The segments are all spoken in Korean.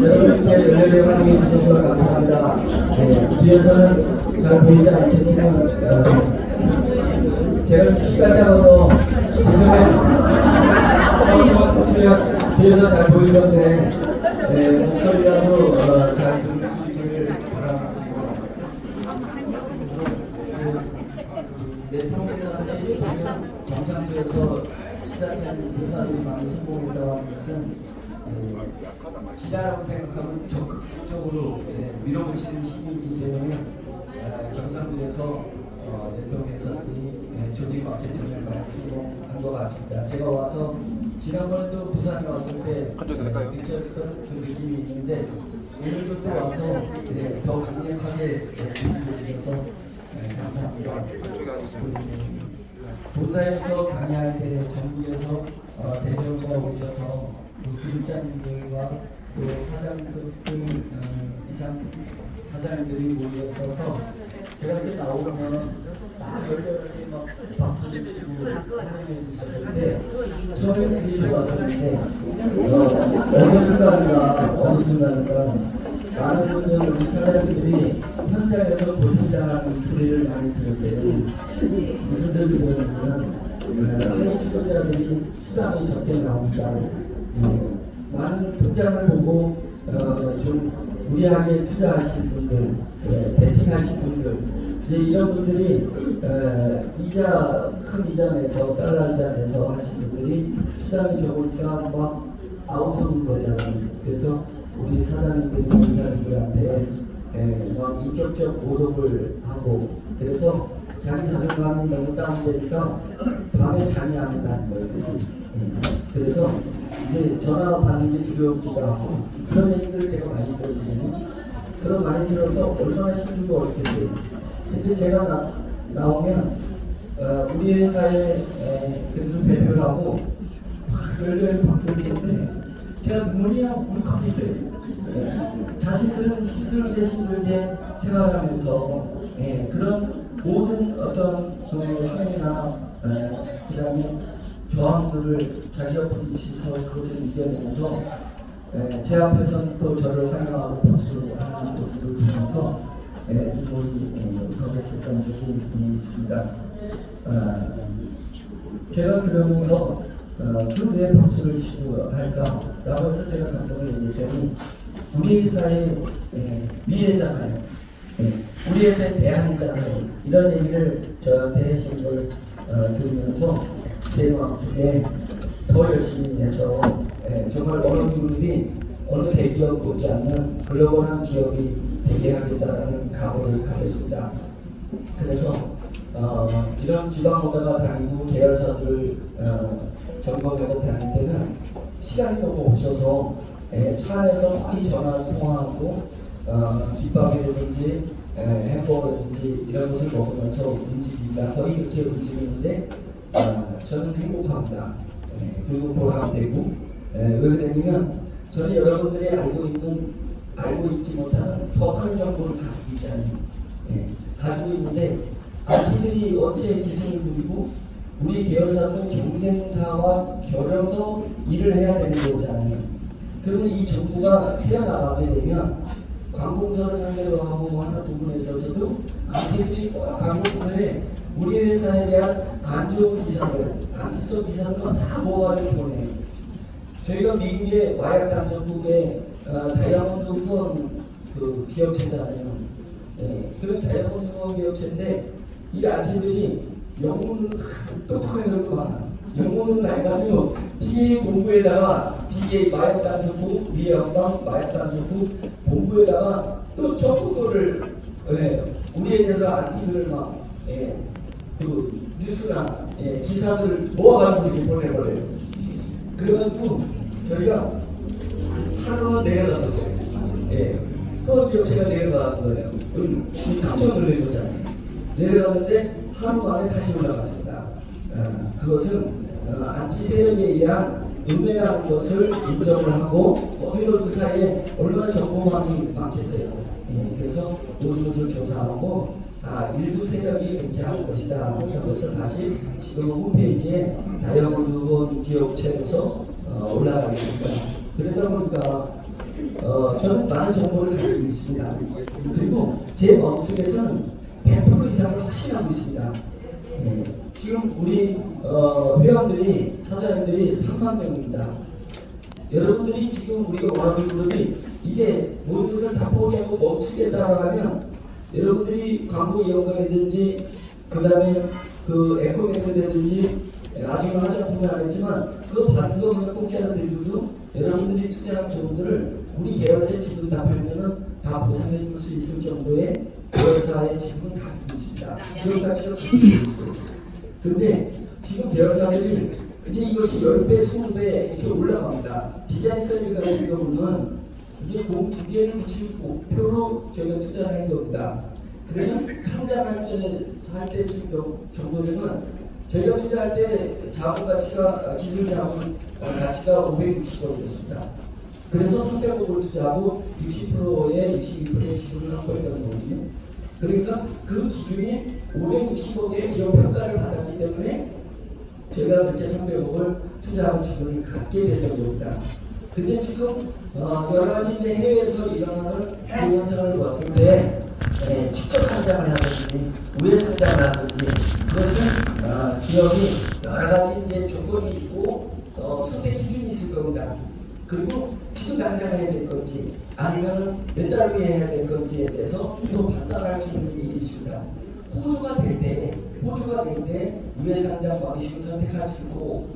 여러분께 연례를 환영해 주셔서 감사합니다. 뒤에서는 잘 보이지 않겠지만 제가 키가 작아서 죄송해요. 뒤에서 잘 보이는데 목소리라도 잘 들을 수 있기를 바라겠습니다. 내통회사들이 경상도에서 시작된 회사들이 많이 성공했다고 하는 것은 기다라고 생각하면 적극적으로 밀어붙이는 힘이기 때문에 경상도에서 내통회사들이 조직 마케팅을 많이 성공한 것 같습니다. 제가 와서 지난번에도 부산에 왔을 때 느꼈던 그 느낌이 있는데 오늘도 또 와서 더 강력하게 느껴서 감사합니다. 본사에서 강의할 때 전국에서 대표가 오셔서 구독자님들과 또 사장님들 이상 사장님들이 모였어서 제가 이제 나오면 열렬하게 막 박수를 치고 환영해 주셨는데 처음에는 되게 좋았었는데 어느 순간인가 많은 분들 우리 사장님들이 현장에서 고통당하는 소리를 많이 들었어요. 무슨 소리냐면 하이 지도자들이 수당이 적게 나온다. 많은 통장을 보고 좀 무리하게 투자하신 분들, 베팅하신 분들, 이런 분들이 큰 이자 내서 달러 이자 내서 하신 분들이 수당이 적으니까 막 아우성인 거잖아요. 그래서 우리 사장님들이 본사님들한테 막 인격적 모독을 하고 그래서 자기 자존감이 너무 다운되니까 밤에 잠이 안 온다는 거예요. 그래서 이제 전화 받는 게 두렵기도 하고 그런 얘기들을 제가 많이 들었거든요. 그런 많이 들어서 얼마나 힘들고 어렵겠어요. 근데 제가 나오면 우리 회사에 그래도 배려를 하고 열렬히 박수를 치는데 제가 눈물이 울컥했어요. 자신들은 힘들게 생활하면서 그런 모든 어떤 그 행위나 그 다음에 저항들을 자기가 부딪혀서 그것을 이겨내면서 제 앞에서는 또 저를 환영하고 박수를 하는 모습을 보면서 눈물이 울컥했었던 적이 있습니다. 제가 그러면서 왜 박수를 치고 할까라고 해서 제가 감동을 얘기했더니 우리 회사의 미래잖아요. 우리 회사의 대안이잖아요. 이런 얘기를 저한테 하신 걸 들으면서 제 마음속에 더 열심히 해서 정말 어느 분들이 어느 대기업 못지않는 글로벌한 기업이 되게 하겠다는 각오를 가졌습니다. 그래서 이런 지방보다가 다니고 계열사들 점검하고 다닐 때는 시간이 너무 없어서 차 안에서 많이 전화 통화하고 김밥이라든지 햄버거라든지 이런 것을 먹으면서 움직입니다. 거의 이렇게 움직이는데 저는 행복합니다. 그리고 보람되고 왜 그러냐면 저는 여러분들이 알고 있지 못하는 더 큰 정보를 가지고 있잖아요. 가지고 있는데 IT들이 어째 기승을 부리고 우리 계열사도 경쟁사와 겨뤄서 일을 해야 되는 거잖아요. 그러면 이 정부가 새어나가게 되면 관공서를 상대로 하고 하는 부분에 있어서도 IT들이 관공서에 우리 회사에 대한 안 좋은 기사들, 안티소 기사들만 사고가를 보내요. 저희가 미국의 마약 단속국의 다이아몬드 후원 그 기업체잖아요. 그런 다이아몬드 후원 기업체인데 이 아저씨들이 영문을 똑똑하게 넣고 많아. 영문을 알가지고 DA 본부에다가 DA 마약 단속국, 미영당 마약 단속국 본부에다가 또 정보를 우리에 대해서 안티를 막 그 뉴스나 기사들을 모아가지고 이렇게 보내버려요. 그래가지고 저희가 하루 내려갔었어요. 그 기업체가 내려가는 거예요. 깜짝 놀라셨잖아요. 내려갔는데 하루 만에 다시 올라갔습니다. 그것은 안티 세력에 의한 은혜라는 것을 인정을 하고 어디로 그 사이에 얼마나 정보망이 많겠어요. 그래서 모든 것을 조사하고 일부 세력이 존재하는 것이다. 이런 것을 다시 지금 홈페이지에 다이아몬드 기업체로서 올라가겠습니다. 그러다 보니까 저는 많은 정보를 가지고 있습니다. 그리고 제 마음속에서는 100% 이상을 확신하고 있습니다. 지금 우리 회원들이, 사장님들이 3만 명입니다. 여러분들이 지금 우리가 원하는 그룹이 이제 모든 것을 다 포기하고 멈추겠다고 하면 여러분들이 광고 이용가라든지 그 다음에 그 에코맥스라든지 나중에 화장품을 하겠지만 그거 받는 거 그냥 공짜로 드리고도 여러분들이 투자한 돈들을 우리 계열사에 지금 다 팔면은 다 보상해 줄 수 있을 정도의 계열사의 지분을 가지고 있습니다. 기업 가치가 가지고 있어요. 그런데 지금 계열사들이 이제 이것이 10배, 20배 이렇게 올라갑니다. 디자인 서비스 같은 경우는 이제 공 2개를 붙일 목표로 저희가 투자를 한 겁니다. 그래서 상장할 때 정도면 저희가 투자할 때 자본 가치가, 기술 자본 가치가 560억이었습니다. 그래서 300억을 투자하고 60%에 62%의 지분을 확보했다는 거거든요. 그러니까 그 기준이 560억의 기업 평가를 받았기 때문에 저희가 그렇게 300억을 투자하고 지분을 갖게 됐던 겁니다. 근데 지금 여러 가지 이제 해외에서 일어나는 그 현상을 봤을 때 직접 상장을 하든지 우회 상장을 하든지 그것은 기업이 여러 가지 이제 조건이 있고 선택 기준이 있을 겁니다. 그리고 지금 당장 해야 될 건지 아니면 몇 달 후에 해야 될 건지에 대해서 또 판단할 수 있는 일이 있습니다. 호주가 될 때 우회 상장 방식을 선택할 수 있고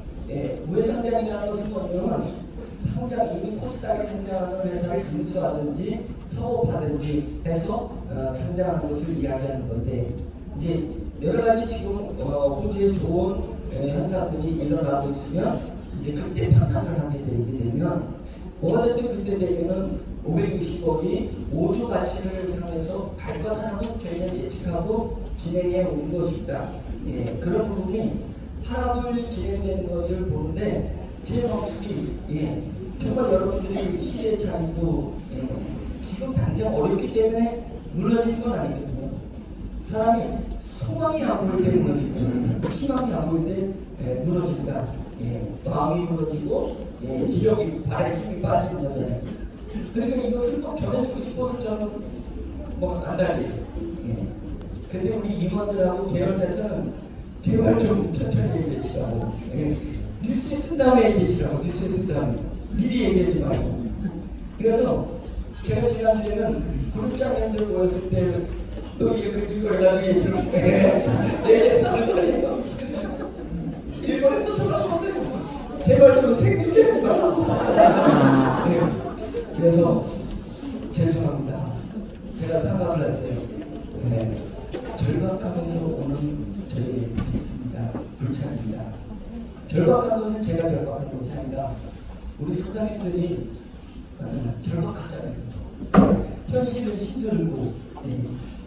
우회 상장이라는 것은 뭐냐면 상장 이미 코스닥에 상장하는 회사를 인수하든지 협업하든지 해서 상장하는 것을 이야기하는 건데 이제 여러 가지 지금 호주에 좋은 현상들이 일어나고 있으면 이제 그때 판단을 하게 되게 되면 뭐가 됐든 그때 되면은 560억이 5조 가치를 향해서 갈 거라고 저희는 예측하고 진행해 온 것이다. 그런 부분이 하나둘 진행되는 것을 보는데 제 마음속이 정말 여러분들이 시대 차이도 지금 당장 어렵기 때문에 무너지는 건 아니거든요. 사람이 소망이 안 보일 때 무너지고 희망이 안 보일 때 무너진다. 마음이 무너지고 기력이 발에 힘이 빠지는 거잖아요. 그러니까 이것을 꼭 전해주고 싶어서 저는 안 달래요. 근데 우리 임원들하고 계열사에서는 제발 좀 천천히 얘기해 주시라고. 뉴스에 뜬 다음에 얘기해 주시라고. 뉴스에 뜬 다음에 미리 얘기하지 말고. 그래서 제가 지난주에는 그룹장님들 모였을 때 또 이게 근육을 해가지고 얘기를 얘기했다는 거예요. 일본에서 전화 왔어요. 제발 좀 생중계 하지 말라고. 그래서 죄송합니다. 제가 생각을 했어요. 절박하면서 오는 저희 있습니다. 불찰입니다. 절박한 것은 제가 절박한 것이 아니라 우리 소장님들이 절박하잖아요. 현실은 힘들고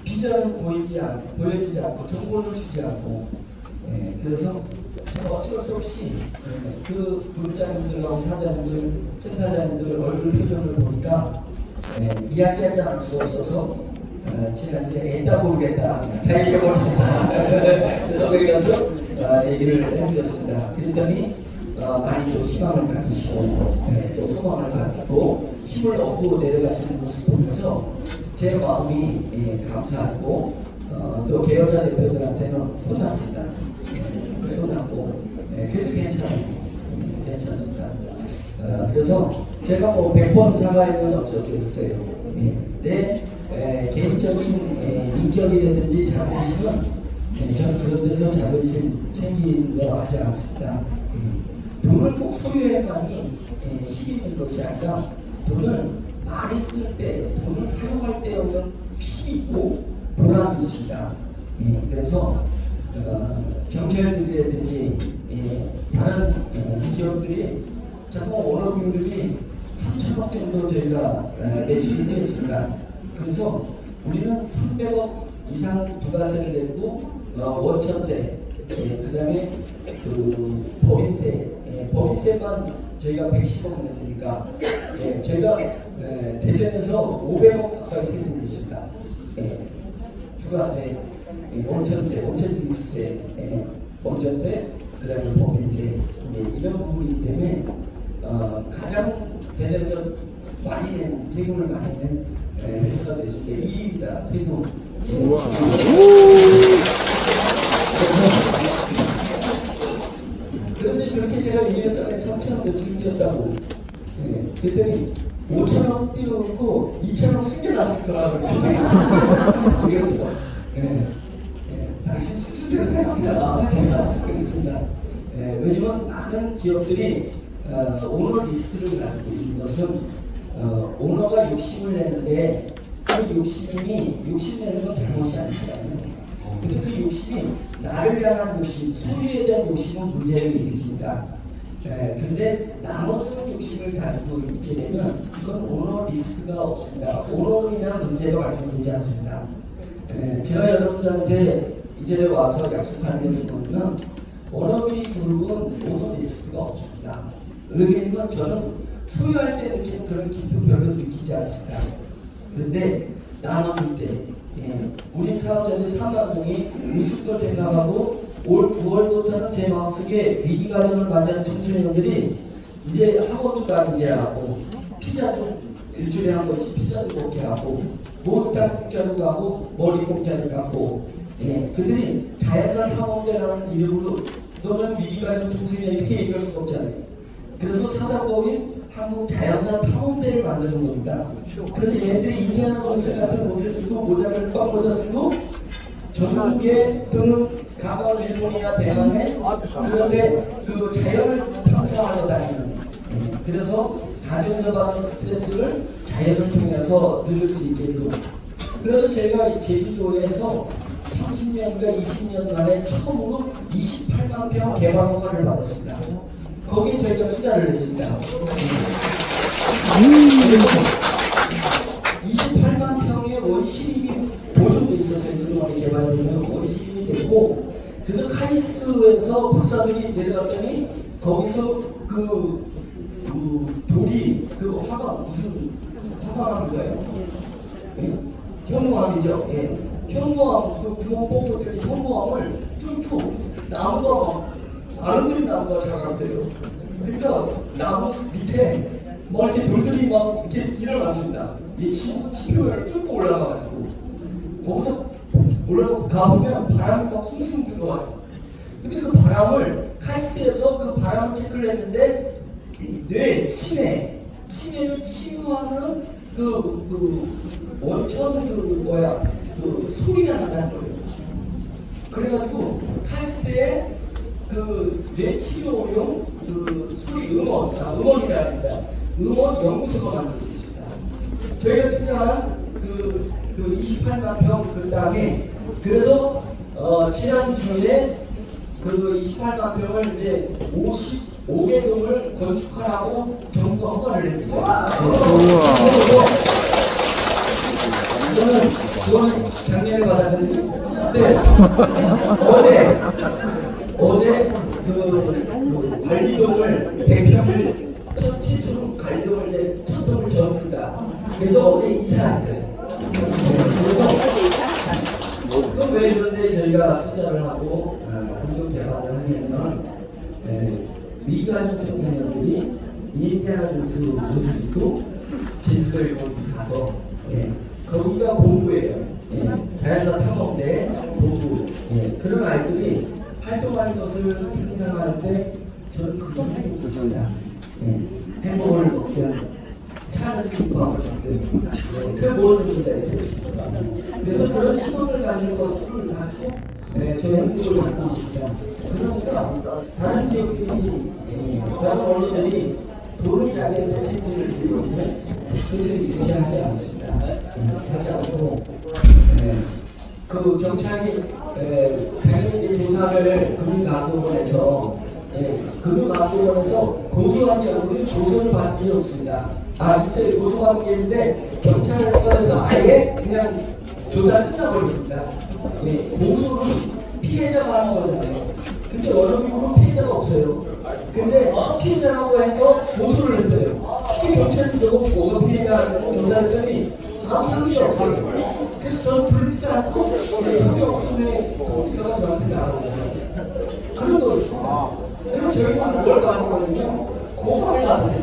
비전은 보여지지 않고 정보는 주지 않고 그래서 제가 어쩔 수 없이 그 부장님들하고 사장님들, 센터장님들 얼굴 표정을 보니까 이야기하지 않을 수 없어서 제가 이제 애다 모르겠다 다 얘기해버리니까 거기 가서 얘기를 해드렸습니다. 그랬더니 많이 또 희망을 가지시고 또 소망을 가지고 힘을 얻고 내려가시는 모습 보면서 제 마음이 감사하고 또 계열사 대표들한테는 혼났습니다. 혼났고 그래도 괜찮습니다. 그래서 제가 뭐 100번 사과하면 어쩌겠어요. 내 개인적인 인격이라든지 자존심은 저는 그런 데서 자존심 챙기는 거 하지 않습니다. 돈을 꼭 소유해야만이 힘이 있는 것이 아니라 돈을 많이 쓸 때, 돈을 사용할 때 오는 힘이 있고 보람이 있습니다. 그래서 경찰들이라든지 다른 기업들이 자꾸 원업인들이 3천억 정도 저희가 매출이 되어 있습니다. 그래서 우리는 300억 이상 부가세를 내고 원천세, 그다음에 그 법인세, 법인세만 저희가 110억 냈으니까 저희가 대전에서 500억 가까이 세금 있습니다. 부가세, 원천세, 원천징수세, 원천세, 그다음에 법인세 이런 부분이기 때문에 가장 대전에서 많이 낸 세금을 많이 낸 회사가 됐을 때 1위입니다. 세금. 그런데 그렇게 제가 1년 전에 3,000원 대출 띄었다고 그랬더니 5,000원 띄우고 2,000원 숨겨놨을 거라고 그래서 당신 수준대로 생각해라 제가 그랬습니다. 왜냐면 많은 기업들이 오너 리스크를 가지고 있는 것은 오너가 욕심을 내는데 그 욕심내는 건 잘못이 아니잖아요. 근데 그 욕심이 나를 향한 욕심, 소유에 대한 욕심은 문제를 일으킵니다. 근데 나머지는 욕심을 가지고 있게 되면 그건 오너 리스크가 없습니다. 오너이나 문제가 발생되지 않습니다. 제가 여러분들한테 이제 와서 약속하는 것을 보면 오너비 그룹은 오너 리스크가 없습니다. 의견은 저는 소유할 때 느끼는 그런 기쁨 별로 느끼지 않습니다. 그런데 나눠줄 때 우리 사업자들 3만 명이 우습게 생각하고 올 9월부터는 제 마음속에 위기과정을 맞이하는 청소년들이 이제 학원도 가게 하고 피자도 일주일에 한 번씩 피자도 먹게 하고 목욕탕 공짜로 가고 머리 공짜로 가고 그들이 자연산 탐험대라는 이름으로 너는 위기과정 청소년 이렇게 얘기할 수가 없잖아요. 그래서 사단법인 한국 자연산 탐험대를 만드는 겁니다. 그래서 얘네들이 인디아나 존스 같은 옷을 입고 모자를 꽉 모자 쓰고 전국에 또는 가까운 일본이나 대만에 그런데 그 자연을 탐사하러 다니는 그래서 가정에서 받는 스트레스를 자연을 통해서 늘릴 수 있게끔 그래서 제가 제주도에서 30년과 20년 만에 처음으로 28만 평 개발 허가를 받았습니다. 거기에 저희가 투자를 했습니다. 그래서 28만 평의 원시립이 보존돼 있었어요. 그동안에 개발되면 원시립이 되고 그래서 카이스트에서 박사들이 내려갔더니 거기서 그 돌이 그 화가 무슨 화가암인가요? 현무암이죠. 현무암 그 구멍 뽑았더니 현무암을 뚫고 나무가 아름드린 나무가 자라났어요. 그러니까 나무 밑에 뭐 이렇게 돌들이 막 이렇게 일어났습니다. 이 치료를 뚫고 올라가가지고 거기서 올라가보면 바람이 막 숭숭 들어와요. 근데 그 바람을 카이스트에서 그 바람을 체크를 했는데 뇌, 치매를 치유하는 그 원천 그 소리가 나는 거예요. 그래가지고 카이스트에 그 뇌치료용 그 소리 음원이라 합니다. 음원 연구소가 만들고 있습니다. 저희가 투자한 그 28만 평 그 다음에 그래서 지난주에 그 28만 평을 이제 55개 동을 건축하라고 정부가 허가를 내줬어요. 그거는 작년에 받았거든요. 네. 어제 그 관리동을 100평을 최초로 관리동을 첫 동을 지었습니다. 그래서 어제 이사했어요. 그래서 왜 이런데 저희가 투자를 하고 공동 개발을 하냐면 미가족 청소년들이 인디아나 존스 옷을 입고 제주도에 가서 거기가 본부예요. 자연사 탐험대 본부. 그런 아이들이 활동하는 것을 상상할 때 저는 그게 행복했습니다. 행복을 먹든 차 안에서 기뻐하고 그 모든 문제가 있어요. 그래서 그런 시간을 가진 것을 가지고 저희 행복을 갖고 있습니다. 그러니까 다른 기업들이 다른 언니들이 돈을 자기한테 책임을 지고 있는 그것을 이렇게 하지 않습니다. 하지 않고 그 경찰이 당연히 이제 조사를 금융감독원에서 금융감독원에서 고소한 경우는 고소를 받은 게 없습니다. 있어요. 고소한 게 있는데 경찰서에서 아예 그냥 조사가 끝나버렸습니다. 고소는 피해자가 하는 거잖아요. 근데 원어민은 피해자가 없어요. 근데 피해자라고 해서 고소를 했어요. 그 경찰도 뭐가 피해자라고 조사했더니 아무 혐의가 없어요. 그래서 저는 부르지도 않고 혐의 없으면 동기서가 저한테 나오거든요. 그런 거였습니다. 그럼 저희는 뭘 가는 거거든요. 고발을 받으세요.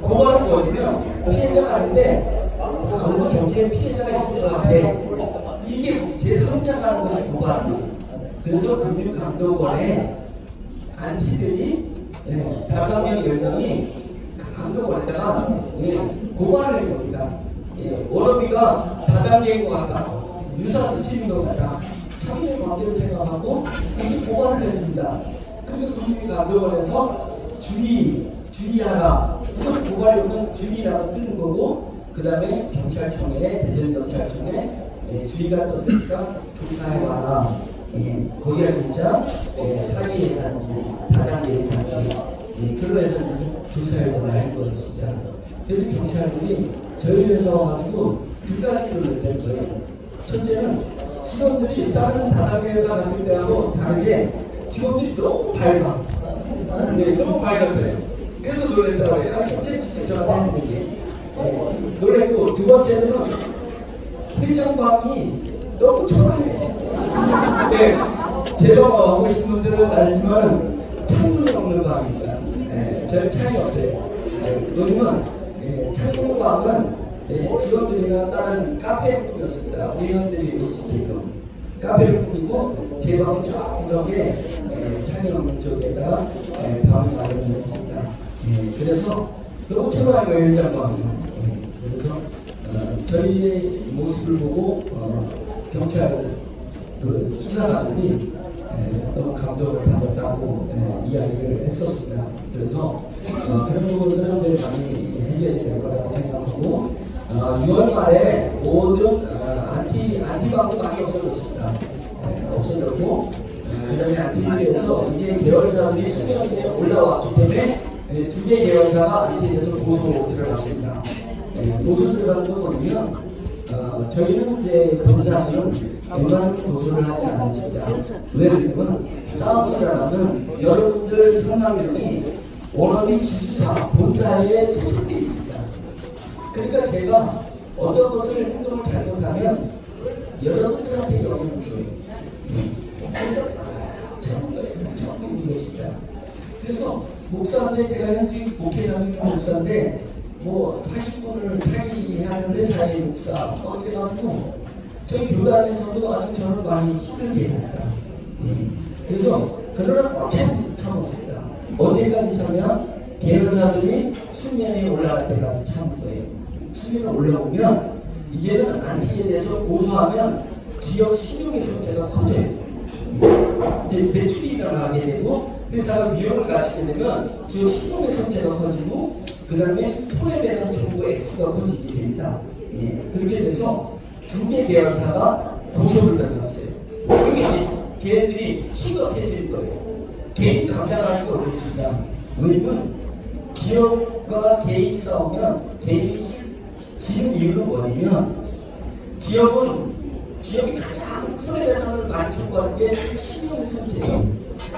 고발은 뭐냐면 피해자가 아닌데 아무도 저기에 피해자가 있을 것 같아. 이게 제3자가 하는 것이 고발이에요. 그래서 금융감독원에 안티들이 5명, 10명이 감독원에다가 고발을 해봅니다. 원어비가 다단계인 것 같다. 유사스 시인 것 같다. 자기의 마음대로 생각하고 이렇게 고발을 했습니다. 그래서 금융감독원에서 주의하라. 우선 고발료는 주의라고 뜨는 거고, 그 다음에 경찰청에, 대전경찰청에 주의가 떴으니까 조사해봐라. 거기가 진짜 사기 예산지, 다단계 예산지, 그런 해서 조사해보라 했거든요. 그래서 경찰들이 저희에서 와가지고 두 가지를 냈던 거예요. 첫째는 직원들이 다른 다단계 회사 갔을 때하고 다르게 직원들이 너무 밝아. 너무 밝았어요. 그래서 놀랬다고 해요. 경찰이 직접 저한테 했는 게. 놀랬고, 두 번째는 회장방이 너무 초라해요. 제가 하고 싶은 분들은 알지만 창문이 없는 방입니다. 저는 창이 없어요. 왜냐면 창문 방은 직원들이나 다른 카페를 꾸몄습니다. 우리 회원들이 오시게끔 카페를 꾸미고 제 방은 저쪽에 창이 없는 쪽에다가 방을 마련했습니다. 그래서 너무 초라한 거예요, 회장방이. 그래서 저희의 모습을 보고 경찰 수사관들이 너무 감동을 받았다고 이야기를 했었습니다. 그래서 그런 부분들은 이제 많이 해결이 될 거라고 생각하고 6월 말에 모든 안티방도 많이 없어졌습니다. 없어졌고 그다음에 안티에서 이제 계열사들이 수명에 올라왔기 때문에 2개 계열사가 안티에서 고소 들어갔습니다. 고소 들어가는 거 보면 저희는 이제 검사는 웬만하면 고소를 하지 않았습니다. 왜냐면 싸움이라면 여러분들 상당히 원어민 지수사, 본사에 소속돼 있습니다. 그러니까 제가 어떤 것을 행동을 잘못하면 여러분들한테 영향을 줘요. 그러니까 처음 이것입니다. 그래서 목사인데 제가 현직 목회하는 목사인데 사기꾼을 사기하는 회사의 목사 그래가지고 저희 교단에서도 아주 저를 많이 힘들게 합니다. 그래서 그러나 꽉 참았습니다. 언제까지 참으면 계열사들이 수면에 올라갈 때까지 참을 거예요. 수면에 올라오면 이제는 안티에 대해서 고소하면 기업 신용의 손재가 커져요. 이제 매출이 일어나게 되고 회사가 위험을 가지게 되면 기업 신용의 손재가 커지고 그 다음에 손해배상 청구 X가 커지게 됩니다. 그렇게 돼서 2개 계열사가 고소를 당했어요. 그게 이제 걔네들이 심각해질 거예요. 개인 감당하는 걸 어렵습니다. 왜냐면 기업과 개인이 싸우면 개인이 지는 이유는 뭐냐면 기업이 가장 손해배상을 많이 청구하는 게 신용의 손재예요.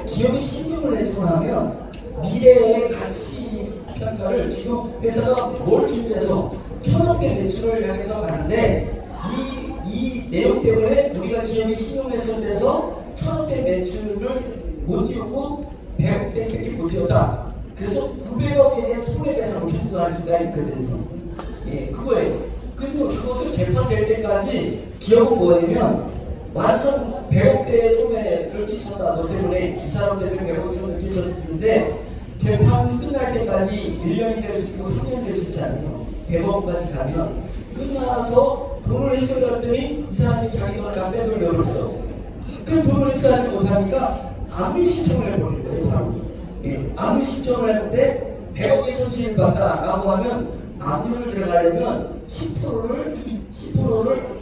기업이 신용을 훼손하면 미래의 가치 평가를 지금 회사가 뭘 준비해서 1,000억 개 매출을 향해서 가는데 이 내용 때문에 우리가 기업이 신용훼손돼서 1,000억 개 매출을 못 띄우고 100억 개밖에 못 띄웠다. 그래서 900억에 대한 손해배상을 청구할 수가 있거든요. 그거예요. 그리고 그것을 재판될 때까지 기업은 뭐냐면 완전 100억대의 손해를 끼쳤다. 너 때문에 이 사람 때문에 100억 손해를 끼쳤는데 재판 끝날 때까지 1년이 될 수 있고 3년이 될 수 있잖아요. 100억까지 가면 끝나서 돈을 해소했더니 이 사람이 자기 돈을 다 빼돌려버렸어. 그 돈을 해소하지 못하니까 암유 신청을 해버린 거예요. 바로. 암유 신청을 했는데 100억의 손실을 받다라고 하면 암유를 들어가려면 10%를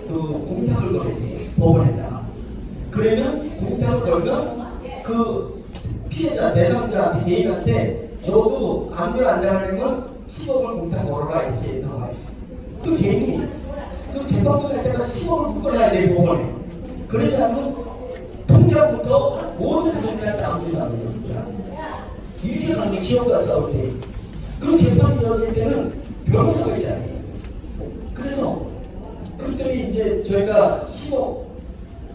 공탁을 걸어야 돼요. 법원에다가. 그러면 공탁을 걸면 그 피해자, 대상자한테, 개인한테 너도 암유를 안 들어가려면 10억을 공탁 걸어라 이렇게 나와요. 그 개인이 그 재판도 할 때까지 10억을 묶어놔야 돼요. 법원에. 그러지 않으면 통장부터 모든 부동산 다 아무리 나오는 겁니다. 이렇게 가는 게 기업과 싸울 때. 그리고 재판이 이어질 때는 변호사가 있잖아요. 그래서 그랬더니 이제 저희가 10억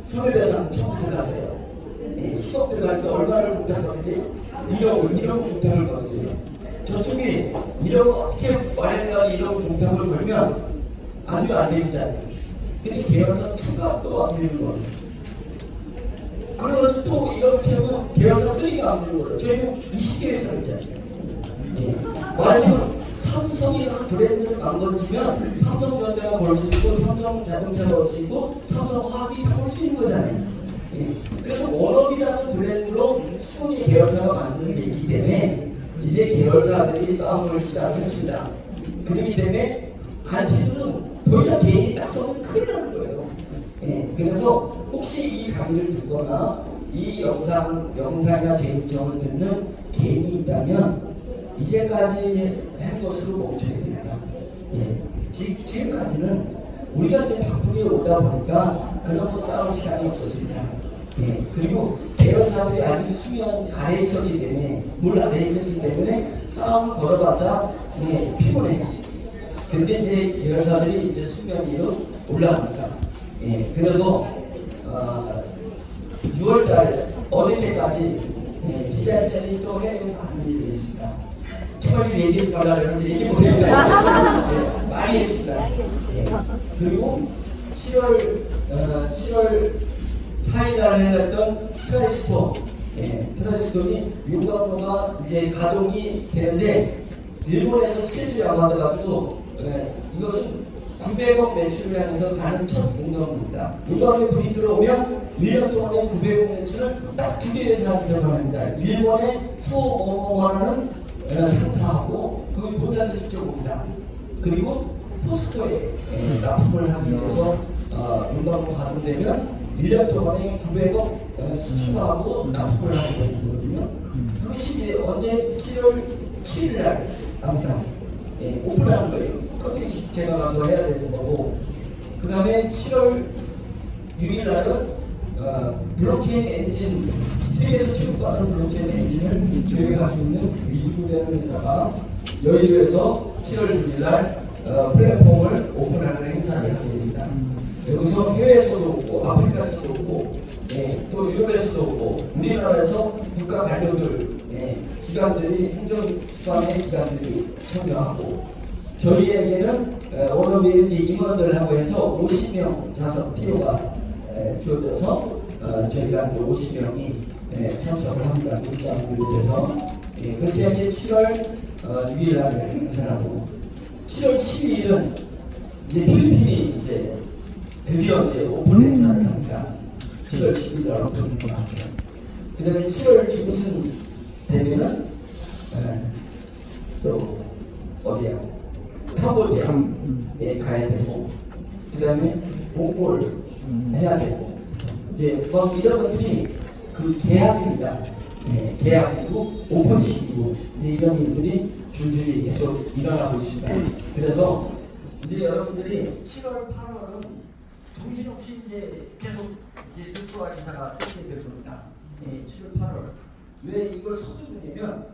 손해배상 청구를 나서요. 10억 들어가니까 얼마를 부탁하는데 1억 부탁을 걸었어요. 저쪽이 1억 어떻게 마련하고 1억 부탁을 걸면 안 되겠잖아요. 근데 계열사 추가 또 안 되는 거예요. 그래가지고 또 1억 채우면 계열사 3가 안 되는 거예요. 저희는 20개 회사 있잖아요. 만약 삼성이라는 브랜드를 만들어지면 삼성전자가 벌 수 있고 삼성자동차가 벌 수 있고 삼성화학이 다 벌 수 있는 거잖아요. 그래서 원업이라는 브랜드로 20개 계열사가 만들어져 있기 때문에 이제 계열사들이 싸움을 시작했습니다. 그렇기 때문에 한테들은 더 이상 개인이 딱 서면 큰일 나는 거예요. 그래서 혹시 이 강의를 듣거나 이 영상이나 제 입장을 듣는 개인이 있다면 이제까지 한 것으로 멈춰야 됩니다. 지금까지는 우리가 좀 바쁘게 오다 보니까 그런 거 싸울 시간이 없었습니다. 그리고 계열사들이 아직 수면 아래에 있었기 때문에, 물 아래에 있었기 때문에 싸움 걸어봤자 피곤해요. 근데 이제 계열사들이 이제 수면 위로 올라옵니다. 그래서 6월달 어저께까지 기자회견이 또 해외에 많은 일이 있습니다. 정말 좀 얘기해 달라고 해서 얘기 못했어요. 많이 했습니다. 그리고 7월 4일날 해놨던 트라이스톤이 윤광로가 이제 가동이 되는데 일본에서 스케줄이 안 맞아가지고 이것은 900억 매출을 하면서 가는 첫 공동입니다. 윤광로에 불이 들어오면 1년 동안에 900억 매출을 딱 2개에서 들어갑니다. 일본의 소모모라는 상사하고 그 본사에서 직접 옵니다. 그리고 포스코에 납품을 하기 위해서 윤광로 가동되면 1년 동안에 900억 수출하고 납품을 하게 되거든요. 그것이 이제 언제 7월 7일날 아무튼 오픈하는 거예요. 그것이 제가 가서 해야 되는 거고, 그 다음에 7월 6일날은 블록체인 엔진, 세계에서 최고 하는 블록체인 엔진을 저희가 가지고 있는 위주라는 회사가 여의도에서 7월 6일날 플랫폼을 오픈하는 행사를 하게 됩니다. 여기서 해외에서도 오고 아프리카에서도 오고 또 유럽에서도 오고 우리나라에서 국가 관료들 기관들이 행정기관의 기관들이 참여하고, 저희에게는 원어민의 임원들하고 해서 50명 자석 필요가 주어져서 저희가 50명이 참석을 합니다. 입장을 비롯해서 그때 이제 7월 6일 날 행사하고, 7월 12일은 이제 필리핀이 이제 드디어 이제 오픈 행사를 합니다. 7월 10일 날 오픈 행사를 합니다. 그 다음에 7월 중순 되면은 또 어디야? 캄보디아에 가야 되고, 그 다음에 몽골 해야 되고, 이제 뭐 이런 것들이 그 계약입니다. 계약이고 오픈식이고 이런 일들이 줄줄이 계속 일어나고 있습니다. 그래서 이제 여러분들이 7월, 8월은 정신없이 이제 계속 이제 뉴스와 기사가 뜨게 될 겁니다. 7월, 8월. 왜 이걸 서두르냐면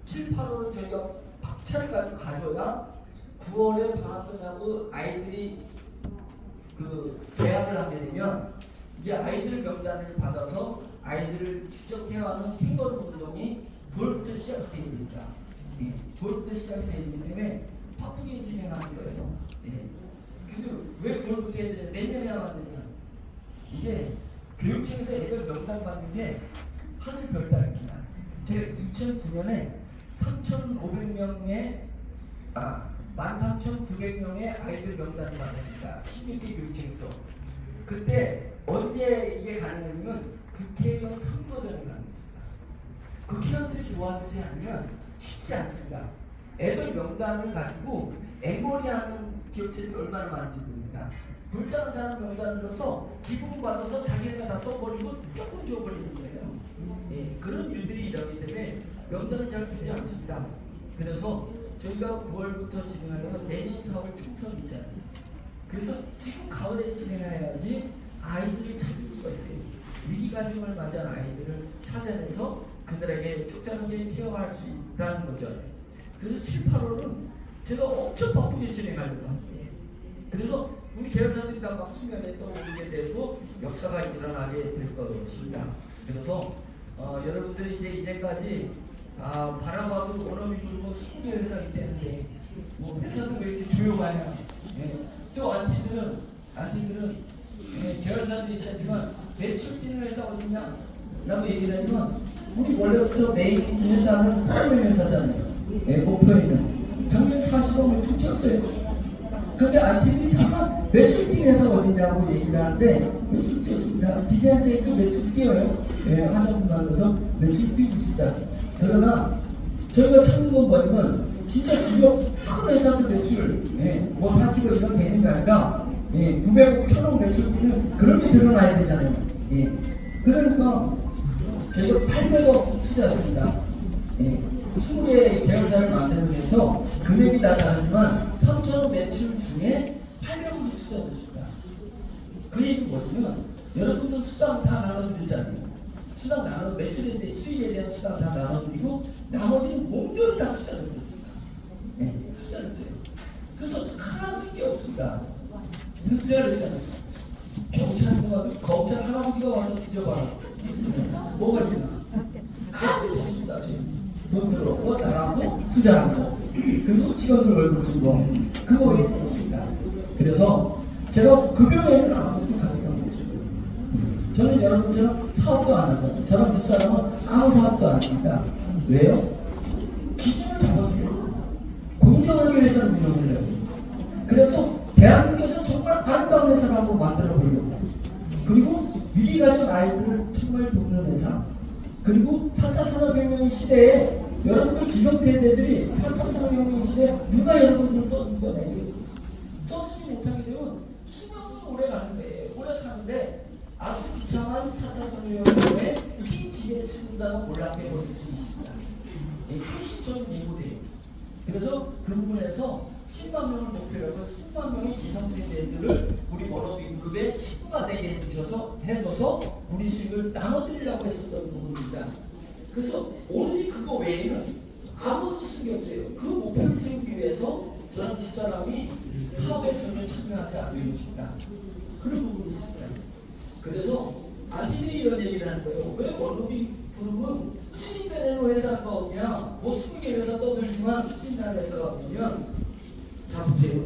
7, 8월은 저희가 박차를 가져야 9월에 방학 끝나고 아이들이 그 계약을 하게 되면 이제 아이들 명단을 받아서 아이들을 직접 케어하는 캥거루 운동이 9월부터 시작이 됩니다. 9월부터 시작이 되기 때문에 바쁘게 진행하는 거예요. 근데 왜 9월부터 해야 되냐? 내년에 하면 안 되냐? 이게 교육청에서 애들 명단 받는 게 하늘 별따기입니다. 제가 2009년에 3,500명의 13,900명의 아이들 명단을 받았습니다. 16개 교육청에서. 그때 언제 이게 가능하냐면 국회의원 선거 전에 가능했습니다. 국회의원들이 도와주지 않으면 쉽지 않습니다. 애들 명단을 가지고 앵벌이하는 기업체들이 얼마나 많은지 모릅니다. 불쌍한 사람 명단으로서 기분 받아서 자기네가 다 써버리고 조금 줘버리는 거예요. 그런 일들이 일어나기 때문에 명단을 잘 주지 않습니다. 그래서 저희가 9월부터 진행하려면 내년 4월 총선 있잖아요. 그래서 지금 가을에 진행해야지 아이들이 찾을 수가 있어요. 위기감을 맞은 아이들을 찾아내서 그들에게 적절하게 케어할 수 있다는 거죠. 그래서 7, 8월은 제가 엄청 바쁘게 진행하려고 합니다. 그래서 우리 계열사들이 다 막 수면에 떠오르게 되고 역사가 일어나게 될 것입니다. 그래서 여러분들이 이제까지 바라봐도 원어민으로 20개 회사이기 때문에 뭐 회사도 왜 이렇게 조용하냐. 또 안티들은 계열사들이 있지만 매출 뛰는 회사 어딨냐? 라고 얘기를 하지만 우리 원래부터 메인 회사는 프라이머리 회사잖아요. 목표에는 작년 40억 매출 뛰었어요. 근데 안티들이 잠깐 매출 뛰는 회사 어딨냐고 얘기를 하는데 매출 뛰었습니다. 디자인세이도 매출 뛰어요. 하자분만해서 매출 뛰고 있습니다. 그러나 저희가 찾는 건 뭐냐면 진짜 주요 큰 회사들 매출 뭐 40억 이런 개념이 아니라 900억, 1000억 매출 뛰는 그런 게 드러나야 되잖아요. 그러니까 저희가 800억 투자했습니다. 20개 계열사를 만들면서 금액이 다 다르지만 3천억 매출 중에 800억이 투자됐습니다. 그 얘기는 뭐냐면 여러분들 수당 다 나눠드렸잖아요. 수당 나눠 매출에 대해 수익에 대한 수당 다 나눠드리고 나머지는 몸대로 다 투자를 했습니다. 투자를 했어요. 그래서 하나 쓸 게 없습니다. 그래서 제가 그랬잖아요. 검찰 할아버지가 와서 뒤져봐라. 뭐가 있나? 아무것도 없습니다. 지금 돈 들어오고 나가고 투자하고 그리고 직원들 얼굴 주고 그거 외에는 없습니다. 그래서 제가 급여 외에는 아무것도 가져간 게 없습니다. 저는 여러분처럼 사업도 안 하죠. 저랑 집사람은 아무 사업도 안 합니다. 왜요? 기준을 잡았어요. 공정하게 회사를 운영하려고. 그래서 대한민국에서 정말 아름다운 회사를 한번 만들어 보려고. 그리고 위기 가진 아이들을 정말 돕는 회사. 그리고 4차 산업혁명 시대에 여러분들 기성세대들이 4차 산업혁명 시대에 누가 여러분들 써주거든요. 써주지 못하게 되면 수명은 오래 가는데 오래 사는데 아주 비참한 4차 산업혁명에 피지에 치는다고 몰락해 버릴 수 있습니다. 그 시점은 예고돼요. 그래서 그 부분에서 10만 명을 목표로 해서 10만 명의 기성세대들을 우리 워너비 그룹의 식구가 되게 해줘서 우리 수익을 나눠드리려고 했었던 부분입니다. 그래서 오로지 그거 외에는 아무것도 쓴 게 없어요. 그 목표를 세우기 위해서 저는 집사람이 사업에 전혀 참여하지 않는 것입니다. 그런 부분이 있습니다. 그래서 안티들이 이런 얘기를 하는 거예요. 왜 워너비 그룹은 수익 내는 회사가 없냐? 뭐 20개 회사 떠들지만 수익 내는 회사가 없으면 자 보세요.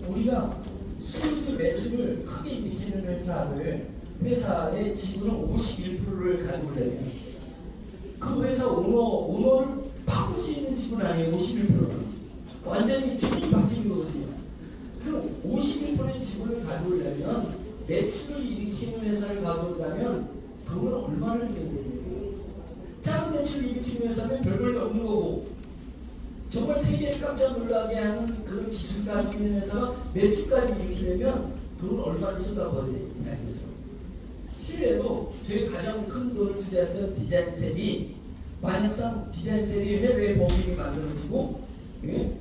우리가 수익을 매출을 크게 일으키는 회사의 지분은 51%를 가지고 있는 그 회사 오너를 바꿀 수 있는 지분 아니에요. 51%는 완전히 주인이 바뀌는 거거든요. 그럼 51%의 지분을 가져오려면 매출을 일으키는 회사를 가져오려면 돈을 얼마를 내야 되는 작은 매출을 일으키는 회사는 별볼이 없는 거고 정말 세계를 깜짝 놀라게 하는 그런 기술 가지고 있는 회사가 매출까지 일으키려면 돈을 얼마를 쏟아버려야 되냐. 실례로 저희 가장 큰 돈을 투자했던 디자인셀이 만약상 디자인셀이 해외 법인이 만들어지고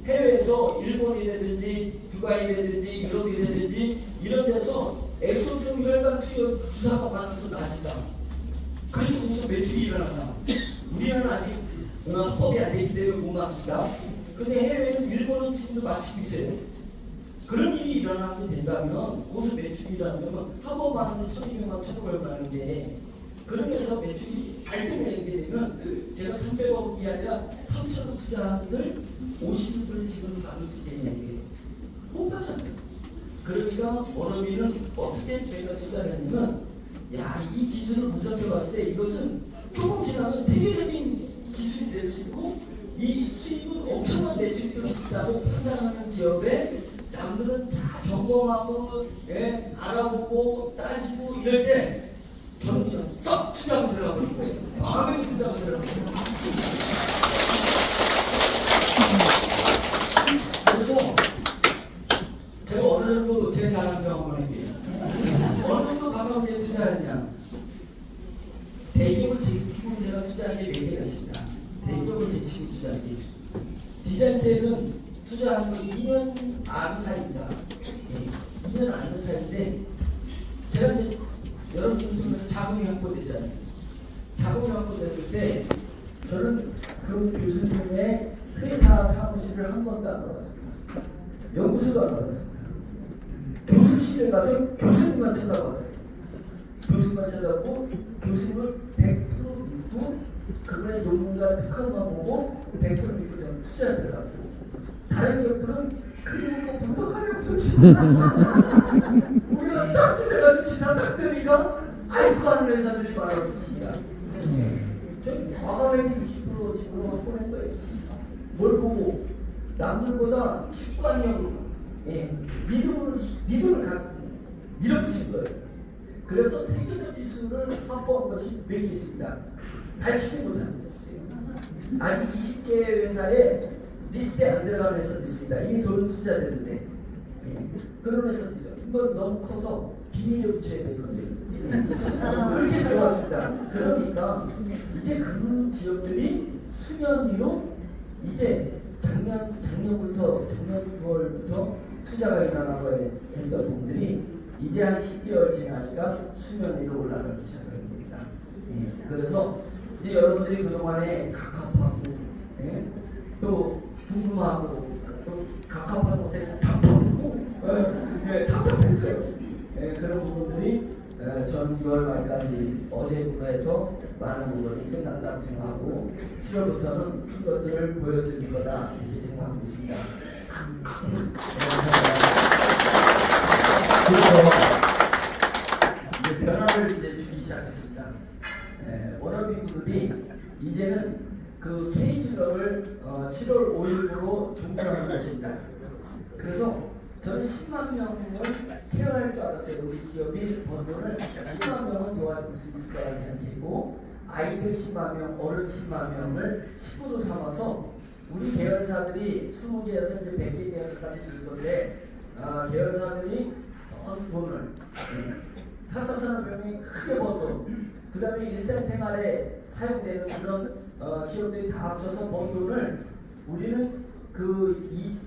해외에서 일본이라든지 두바이라든지 유럽이라든지 이런 데서 엑소중 혈관 주사가 많아서 나진다. 그래서 거기서 매출이 일어난다. 우리는 아직 합법이 안 되기 때문에 못 맞습니다. 근데 해외에는 일본은 지금도 맞추고 있어요. 그런 일이 일어나게 된다면 고수 매출이 일어나면 합법만 하는데 1200만 1500만 하는데 그러면서 매출이 발등되게 되면 제가 300억이 아니라 3천억 투자를 50%를 지금 받을 수 있는 얘기예요. 못 받잖아요. 그러니까 워너비는 어떻게 저희가 투자를 했냐면 이 기술을 분석해 봤을 때 이것은 조금 지나면 세계적인 기술이 될 수 있고 이 수익은 엄청난 매출이 될 수 있다고 판단하는 기업에 남들은 다 점검하고 알아보고 따지고 이럴 때 저는 그냥 썩 투자하고 들어가버린 거예요. 마음에 투자하고 들어가버린 거예요. 그래서 제가 어느 정도 제 자랑 경험을 할게요. 어느 정도 가까운데 투자했냐. 대기업을 제치고 제가 투자한 게 4개가 있습니다. 대기업을 제치고 투자하기. 디자인셀은 투자한 거 2년 아는 사이입니다. 2년 아는 사이인데 제가 이제 여러분 통해서 자금이 확보됐잖아요. 자금이 확보됐을 때 저는 그 교수님의 회사 사무실을 한 번도 안 가봤습니다. 연구소도 안 가봤습니다. 교수실에 가서 교수님만 쳐다봤어요. 교수님만 쳐다보고 교수님을 100% 믿고 그분의 논문과 특허만 보고 100% 믿고 저는 투자를 들어가고 다른 기업들은 그리고 분석하려고 좀 우리가 딱 들어가지고 기사 딱 뜨니까 아이고 하는 회사들이 많았습니다. 저는 과감하게 20% 지분을 보낸 거예요. 뭘 보고 남들보다 직관형으로 믿음을 갖고 밀어붙인 거예요. 그래서 세계적 지수를 확보한 것이 몇 개 있습니다. 밝히지 못하는 것이에요. 아직 20개 회사에 리스트에 안 들어가는 회사도 있습니다. 이미 돈을 투자되는데 그런 회사도 있어요. 이건 너무 커서 비밀에 붙여야 될 건데 그렇게 들어왔습니다. 그러니까 이제 그 기업들이 수년 뒤로 이제 작년 9월부터 투자가 일어나고 했던 분들이 이제 한 10개월 지나니까 수면 위로 올라가기 시작하는 겁니다. 그래서 이제 여러분들이 그동안에 갑갑하고 또 궁금하고 또 갑갑하고 답답하고 답답했어요. 그런 부분들이 전 6월 말까지 어제부터 해서 많은 부분이 끝난다고 생각하고 7월부터는 그것들을 보여드릴 거다 이렇게 생각하고 있습니다. 그래서 이제 변화를 이제 주기 시작했습니다. 워너비그룹이 이제는 그 K딜러를 7월 5일부로 종료하는 것입니다. 그래서 저는 10만 명을 케어할 줄 알았어요. 우리 기업이 번 돈을 10만 명을 도와줄 수 있을 거라고 생각했고 아이들 10만 명, 어른 10만 명을 식구로 삼아서 우리 계열사들이 20개에서 이제 100개 계열사까지 줄 건데 계열사들이 돈을 4차 산업혁명이 크게 번 돈, 그 다음에 일상생활에 사용되는 그런 기업들이 다 합쳐서 번 돈을 우리는 이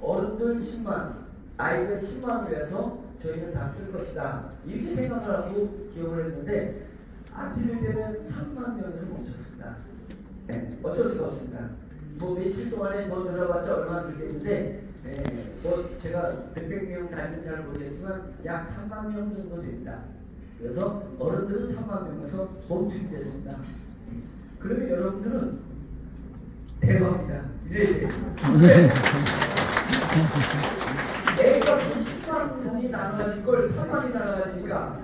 어른들 10만, 아이들 10만을 위해서 저희는 다 쓸 것이다. 이렇게 생각을 하고 기업을 했는데 앞뒤를 때문에 3만 명에서 멈췄습니다. 어쩔 수가 없습니다. 뭐 며칠 동안에 더 늘어봤자 얼마나 늘겠는데 뭐 제가 몇백 명 다니는 잘 모르겠지만 약 3만 명 정도 됩니다. 그래서 어른들은 3만 명에서 멈추게 됐습니다. 그러면 여러분들은 대박이다. 이래야 돼요. A값이 10만 원이 나눠질 걸 3만이 나눠가지니까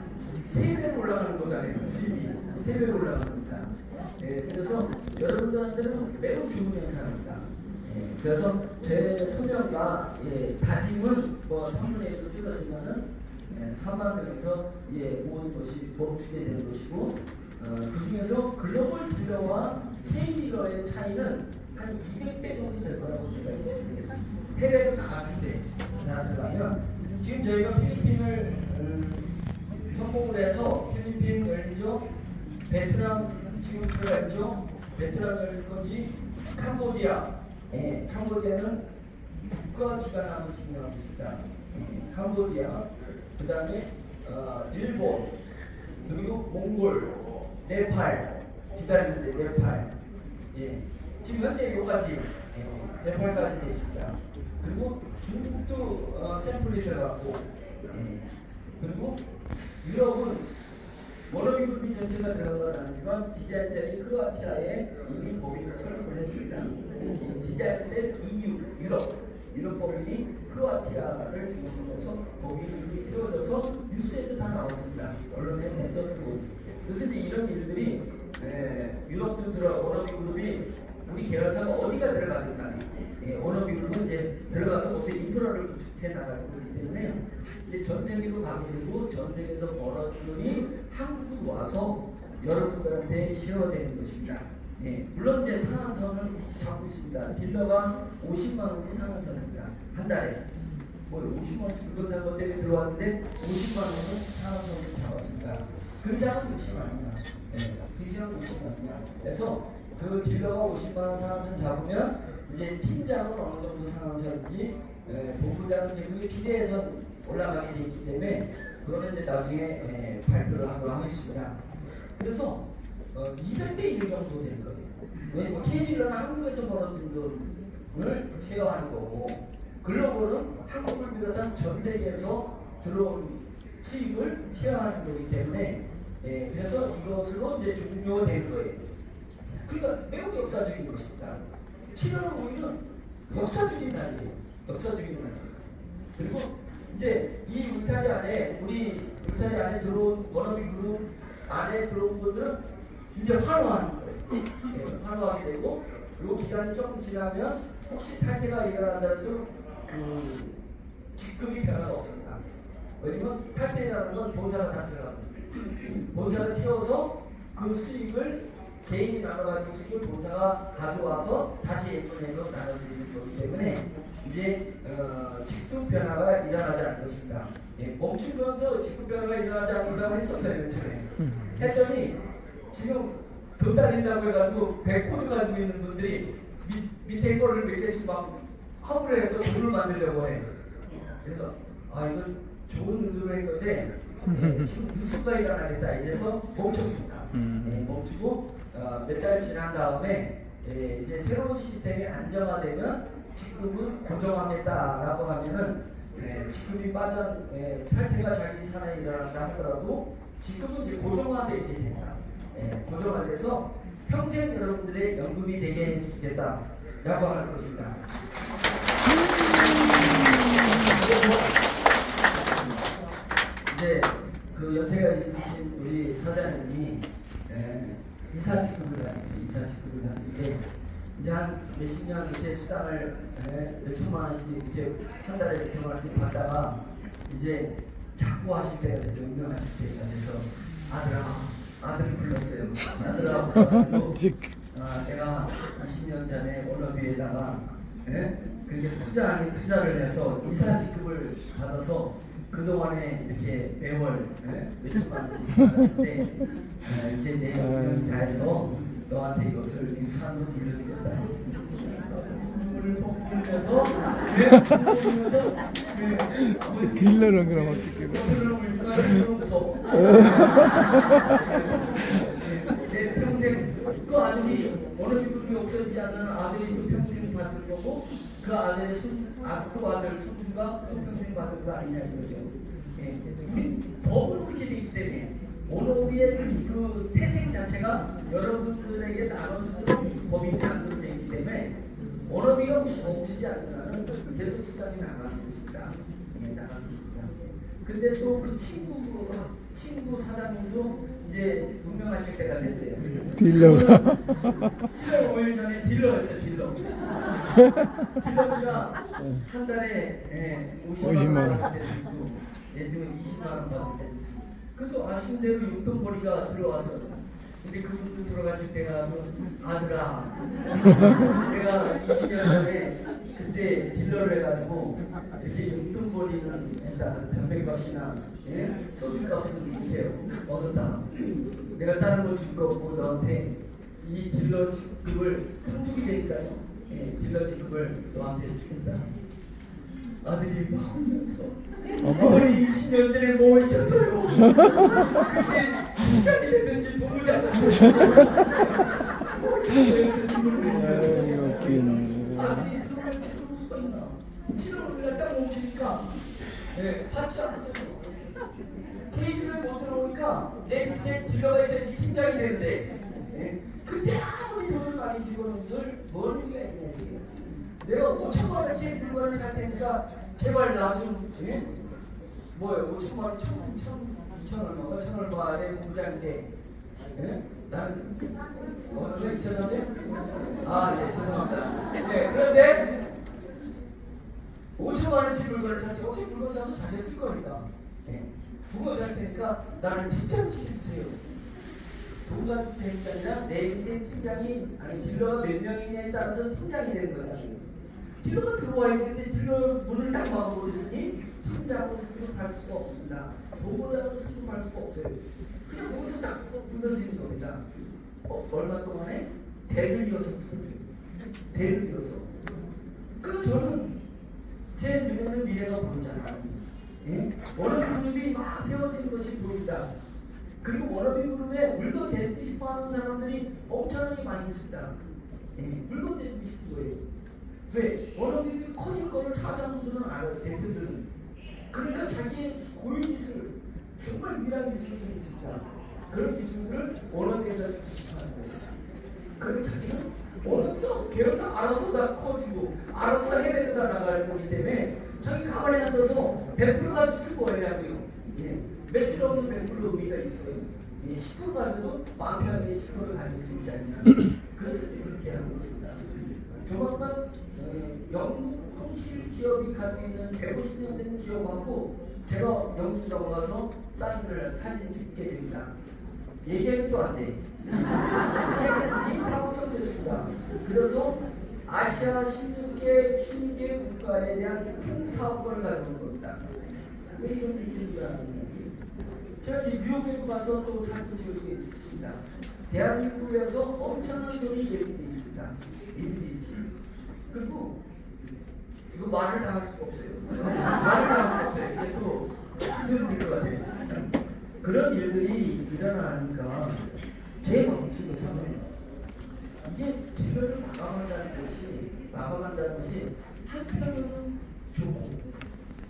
3배로 올라가는 거잖아요. 수입이 3배로 올라가는 겁니다. 그래서 여러분들한테는 매우 좋은 현상입니다. 그래서 제 소명과 다짐은 뭐 3분의 1로 찍어지면은 3만 명에서 모든 것이 멈추게 되는 것이고 그 중에서 글로벌 딜러와 K딜러의 차이는 한 200배 정도 될 거라고 제가 예측합니다. 해외로 나갔을 때 들어가면 지금 저희가 필리핀을 성공을 해서 필리핀 열리죠. 베트남 지금 들어가 있죠. 베트남 열릴 건지 캄보디아. 캄보디아는 국가 기간 하고 진행하고 있습니다. 캄보디아, 그 다음에 일본, 그리고 몽골, 네팔 기다리는데 네팔. 지금 현재 여기까지 네팔까지 되어 있습니다. 그리고 중국도 샘플이 들어갔고, 그리고 유럽은 워너비그룹이 전체가 들어간 건 아니지만 디자인셀이 크로아티아에 이미 법인을 설립을 했습니다. 디자인셀 EU, 유럽 법인이 크로아티아를 중심으로 해서 법인이 세워져서 뉴스에도 다 나왔습니다. 언론에 냈던 그래서 이런 일들이 유럽도 워너비그룹이 우리 계열사가 어디가 들어가니까 워너비그룹은 이제 들어가서 곳에 인프라를 구축해 나가고 있기 때문에 이제 전 세계로 가게 되고 전 세계에서 벌어진 돈이 한국으로 와서 여러분들한테 쉐어되는 것입니다. 물론 이제 상한선은 잡고 있습니다. 딜러가 50만 원이 상한선입니다. 한 달에. 뭐 50만 원씩 물건 산 것 때문에 들어왔는데 50만 원은 상한선을 잡았습니다. 그 이상은 60만 원이야. 그 이상은 50만 원이야. 그래서 그 딜러가 50만 원 상한선 잡으면 이제 팀장은 어느 정도 상한선인지 본부장은 이제 그게 비례해서 올라가게 돼 있기 때문에 그거는 이제 나중에 발표를 하도록 하겠습니다. 그래서 200대 1 정도 될 거예요. 왜냐면 K딜러는 한국에서 벌어진 돈을 쉐어하는 거고, 글로벌은 한국을 비롯한 전 세계에서 들어온 수익을 쉐어하는 거기 때문에, 그래서 이것으로 이제 종료되는 거예요. 그러니까 매우 역사적인 것입니다. 7월 5일은 역사적인 날이에요. 역사적인 날. 그리고 이제 이 울타리 안에, 우리 울타리 안에 들어온 워너비 그룹 안에 들어온 분들은 이제 환호하는 거예요. 환호하게 되고, 그리고 기간이 조금 지나면 혹시 탈퇴가 일어나더라도 그 직급이 변화가 없습니다. 왜냐면 탈퇴라는 건 본사가 다 들어갑니다. 본사를 채워서 그 수익을 개인이 나눠가지고 수익을 본사가 가져와서 다시 F&A로 나눠드리는 거기 때문에 이제 직급 변화가 일어나지 않을 것입니다. 멈추면서 직급 변화가 일어나지 않는다고 했었어요. 전에 했더니 지금 돈 달린다고 해가지고 100코드 가지고 있는 분들이 밑에 거를 몇 개씩 막 화물을 해서 돈을 만들려고 해. 그래서 이건 좋은 의도로 했는데 지금 누수가 일어나겠다 이래서 멈췄습니다. 멈추고 몇 달 지난 다음에 이제 새로운 시스템이 안정화되면 직급은 고정하겠다라고 하면은 직급이 탈퇴가 자기 산하에 일어난다 하더라도 직급은 이제 고정화되게 됩니다. 고정화돼서 평생 여러분들의 연금이 되게 해주겠다라고 하는 것입니다. 이제 그 연세가 있으신 우리 사장님이 이사 직급을 가졌어요. 이사 직급을 가졌는데 이제 한 몇십 년 이렇게 수당을 몇천만 원씩 이렇게 한 달에 몇천만 원씩 받다가 이제 자꾸 하실 때가 됐어요. 운명하실 때가 돼서 아들을 불렀어요. 아들아 불러가지고 내가 20년 전에 워너비에다가 그렇게 투자 아닌 투자를 해서 이사 직급을 받아서 그동안에 이렇게 매월 몇천만 원씩 받았는데 이제 내 운명이 다해서 너한테 이것을 유산으로 물려주겠다. 눈물을 폭 흘려서 딜러는 그럼 어떻게 내 평생 그 아들이 어느 그룹이 없어지지 않는 아들이 또 평생 받을 거고 그 아들의 그 아들 손주가 또 평생 받을 거 아니냐 이거죠. 법으로 그렇게 되기 때문에 원어비의 그 태생 자체가 여러분들에게 나눠주는 법이 만들어지기 때문에 원어비가 멈추지 않는 계속 수단이 나가는 것입니다. 나가는 것입니다. 근데 또 그 친구 사장님도 이제 운명하실 때가 됐어요. 딜러가 7월 5일 전에 딜러였어요. 딜러가 한 달에 50만 원 받을 때도 있고 20만 원 받을 때도 있습니다. 그래도 아쉬운 대로 용돈벌이가 들어와서 근데 그분도 돌아가실 때가 아들아 내가 20년 전에 그때 딜러를 해가지고 이렇게 용돈벌이는 일단 담배값이나 소주값은 이렇게 얻었다. 내가 다른 거 줄 거 없고 너한테 이 딜러 직급을 상속이 되니까요. 딜러 직급을 너한테 주겠다. 아들이 막 울면서 어머니 20년 전에 뭐 하셨어요? 그때 팀장이 됐는지 본부장 아들이 들어올 수가 있나? 7월날 딱 멈추니까 받지 않았죠. 케이크를 못 들어오니까 내 밑에 딜러가 있어야지 팀장이 되는데 그때 아무리 돈을 많이 집어넣은들 뭔 의미가 있냐 이게. 내가 5천만 원짜리 물건을 살 테니까 제발 나 좀 뭐예요? 5천만 원, 2천 얼마가 1천 얼마에 공장인데 나는 왜 2천 원에? 네 죄송합니다. 그런데 5천만 원씩 물건을 사지 어차피 물건 사서 자기가 쓸 거니까 그거 살 테니까 나를 팀장시켜주세요. 돈 가지고 되는 게 아니라 내 밑에 팀장이 아니 딜러가 몇 명이냐에 따라서 팀장이 되는 거잖아요. 딜러가 들어와야 되는데 딜러 문을 딱 막아버렸으니 팀장으로 승급할 수가 없습니다. 도보자로 승급할 수가 없어요. 그냥 거기서 딱 무너지는 겁니다. 얼마 동안에 대를 이어서 무너져요. 대를 이어서. 그래서 저는 제 눈에는 미래가 보이잖아요. 예? 워너비 그룹이 막 세워지는 것이 보입니다. 그리고 워너비 그룹에 물건 내주고 싶어하는 사람들이 엄청나게 많이 있습니다. 예? 물건 내주고 싶은 거예요. 왜? 워너비 커질 거를 사장들은 알아요. 대표들은. 그러니까 자기의 고유 기술, 정말 위대한 기술들이 있습니다. 그런 기술들을 워너비에다 주고 싶어하는 거예요. 그럼 자기는 워너비가 계열사 알아서 다 커지고 알아서 해외로 다 나갈 거기 때문에 자기 가만히 앉아서 100% 가지고 쓰고 왜냐고요. 예. 며칠 없는 100% 의미가 있어요. 예. 10% 가져도 마음 편하게 10%를 가지고 수 있지 않냐. 그래서 그렇게 하고 있습니다. 조만간 영국 황실 기업이 가지고 있는 150년 된 기업하고 제가 영국 들어가서 사인을 사진 찍게 됩니다. 얘기하면 또 안 돼. 이미 다 확정됐습니다. 그래서 아시아 16개 국가에 대한 총사업권을 가지는 겁니다. 왜 이런 일들이 일어나는지. 제가 뉴욕에 가서 또 사진 찍을 게 있습니다. 대한민국에서 엄청난 돈이 예비돼 있습니다. 예비돼 있습니다. 그리고 이거 말을 다 할 수가 없어요. 말을 다 할 수 없어요. 이게 또 힘든 일 같아요. 그런 일들이 일어나니까 제 마음속에 참아요. 이게 딜러를 마감한다는 것이 한편으로는 좋고,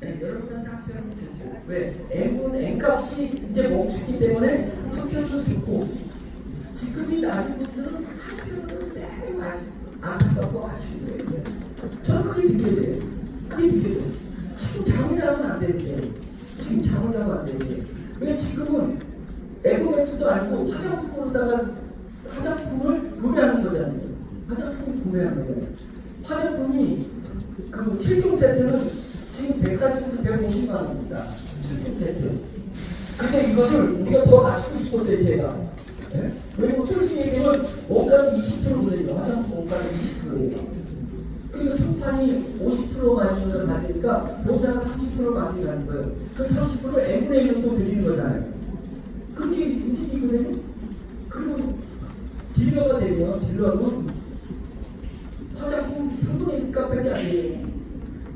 여러분들한테 한편으로는 좋고, 왜? N값이 이제 멈추기 때문에 한편으로는 좋고, 지금이 낮은 분들은 한편으로는 매우 안타깝고 아쉬운 거예요. 저는 그게 느껴져요. 그게 느껴져요. 지금 잠을 자면 안 되는데, 왜 지금은 에코맥스도 아니고 화장품으로다가 화장품을 구매하는 거잖아요. 화장품이 그 7종 세트는 지금 140에서 150만 원입니다. 7종 세트. 근데 이것을 우리가 더 낮추고 싶었어요, 제가. 네? 왜냐면 솔직히 얘기하면 원가는 20%거든요. 화장품 원가는 20%예요. 그리고 총판이 50% 마진을 받으니까 본사는 30% 마진을 하는 거예요. 그 30% M분의 1은 또 드리는 거잖아요. 그렇게 움직이거든요. 그리고 딜러가 되면 딜러는 화장품 상품의 값밖에 안 돼요.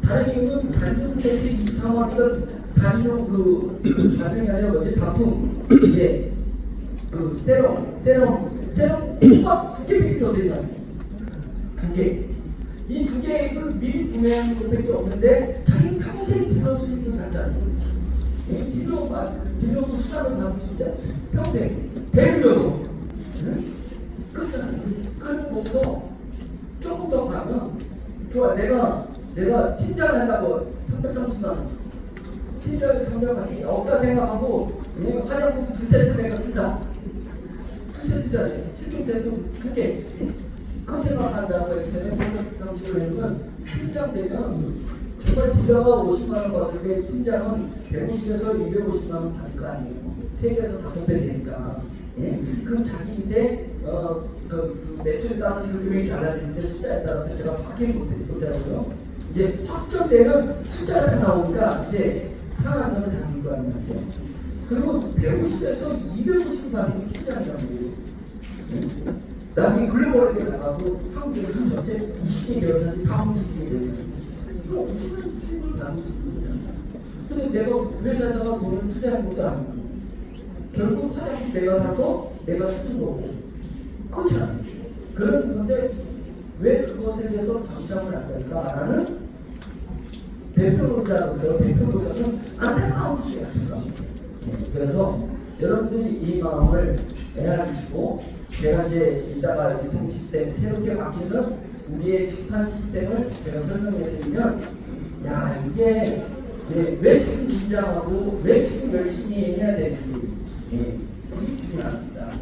다른 경우는 단품 세트 23원이니까 단품이 아니라 뭐지? 단품. 이게 그 세럼 박스 2개밖에 더 드리나요? 2개. 이 2개를 미리 구매하는 것밖에 없는데 자기는 평생 딜러 수익을 갖잖아요. 딜러도 수당을 받을 수 있잖아요. 평생 대비여서. 그렇잖아요. 그럼 거기서 조금 더 가면 좋아. 내가 팀장을 한다고 330만 원. 팀장을 성장하시기 없다 생각하고 화장품 2세트 내가 쓴다. 2세트잖아요. 7종 세트 2개. 그 생각한다고 해서 330을 내면 팀장 되면 정말 딜러가 50만 원 받는데 팀장은 150에서 250만 원 받을 거 아니에요. 3배에서 5배 되니까. 예? 그럼 자기인데 그 매출 따는 그 금액이 달라지는데 숫자에 따라서 제가 확인 못하고요. 이제 확정되는 숫자가 다 나오니까 이제 상한선을 잡는 거 아니죠. 그리고 150에서 250을 받는 게 팀장이라는 거예요. 나중에 글로벌에 나가서 한국에서 전체 20개 계열사들이 다 움직이게 되는 그럼 엄청난 수익을 받을 수 있는 거잖아요. 근데 내가 회사에다가 돈을 투자한 것도 아니고 결국 화장품 내가 사서 내가 쓰는 거고 그렇지 않아요. 그런 건데 왜 그것에 대해서 감점을 안 할까라는 대표로서는 안타까운 수가 있어요. 그래서 여러분들이 이 마음을 애하시고 제가 이제 이따가 유통 시스템 새롭게 바뀌는 우리의 집판 시스템을 제가 설명해 드리면 야 이게 왜 지금 긴장하고 왜 지금 열심히 해야 되는지 그게 중요합니다.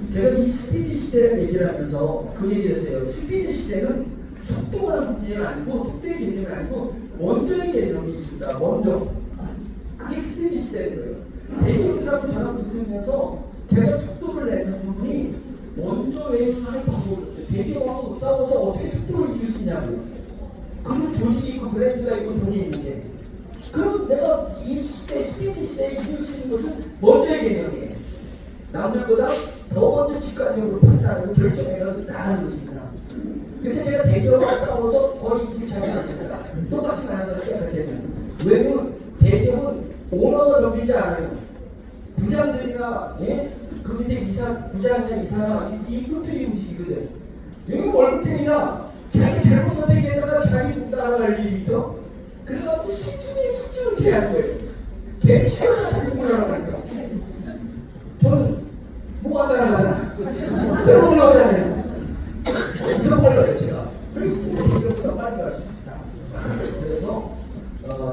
제가 이 스피드 시대를 얘기를 하면서 그 얘기를 했어요. 스피드 시대는 속도가 문제가 아니고 속도의 개념이 아니고 먼저의 개념이 있습니다. 먼저 그게 스피드 시대인 거예요. 대기업들하고 저랑 붙으면서 제가 속도를 내는 부분이 먼저 외행하는 방법이었어요. 대기업하고 싸워서 어떻게 속도를 이길 수 있냐고요. 그런 조직이 있고 브랜드가 있고 돈이 있는데 그럼 내가 이 시대 스피드 시대에 이길 수 있는 것은 먼저의 개념이에요. 남들보다 더 먼저 직관적으로 판단하고 결정해서 나가는 것입니다. 근데 제가 대기업하고 싸워서 거의 이길 자신 있습니다. 똑같이 나가서 시작할 때는 왜냐면 오너가 덤비지 않아요. 부장들이나 예? 그 밑에 부장이나 이사나 이 끝들이 움직이거든. 여기 월급쟁이나 자기 잘못 선택했다가 자기 돈 따라갈 일이 있어. 그래가지고 시중을 해야 거예요. 걔 시간을 자꾸 보라니까. 저는 뭐가 따라가잖아. 저는 올라오잖아요. 잊어버려요 제가. 훨씬 대기업보다 빨리 갈 수 있습니다. 그래서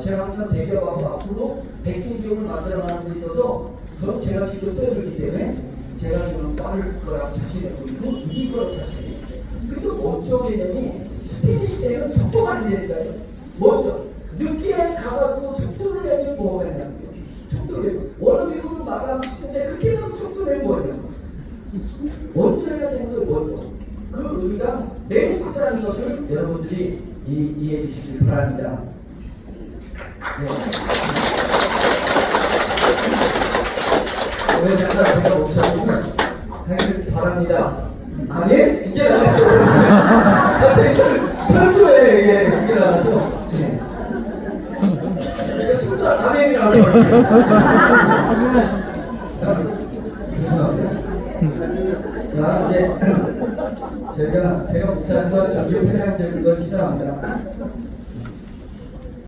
제가 항상 대기업하고 앞으로 백긴 기업을 만들어가는 데 있어서 저는 제가 직접 떠들기 때문에 제가 지금 빠를 거라고 자신이 보이고 이길 거라고 자신이 있고 그리고 먼저 개념이 스피드 시대는 속도가 안 된다요. 먼저 늦게 가가지고 속도를 내면 뭐가 있냐고요. 속도를 내면 원어민국을 마감 시는데 그렇게 가서 속도 내면 뭐죠. 먼저 해야 되는 거예요. 먼저. 그 의미가 매우 크다는 것을 여러분들이 이해해 주시길 바랍니다. 네. 왜 잠깐 제가 멈춰보면 하길 바랍니다. 아멘? 이게 나왔어요. 갑자기 설교에 이게 나와서 순간 아멘이라고 그래서 자 이제 제가 목사지만 전교 편향적인 건 싫어합니다.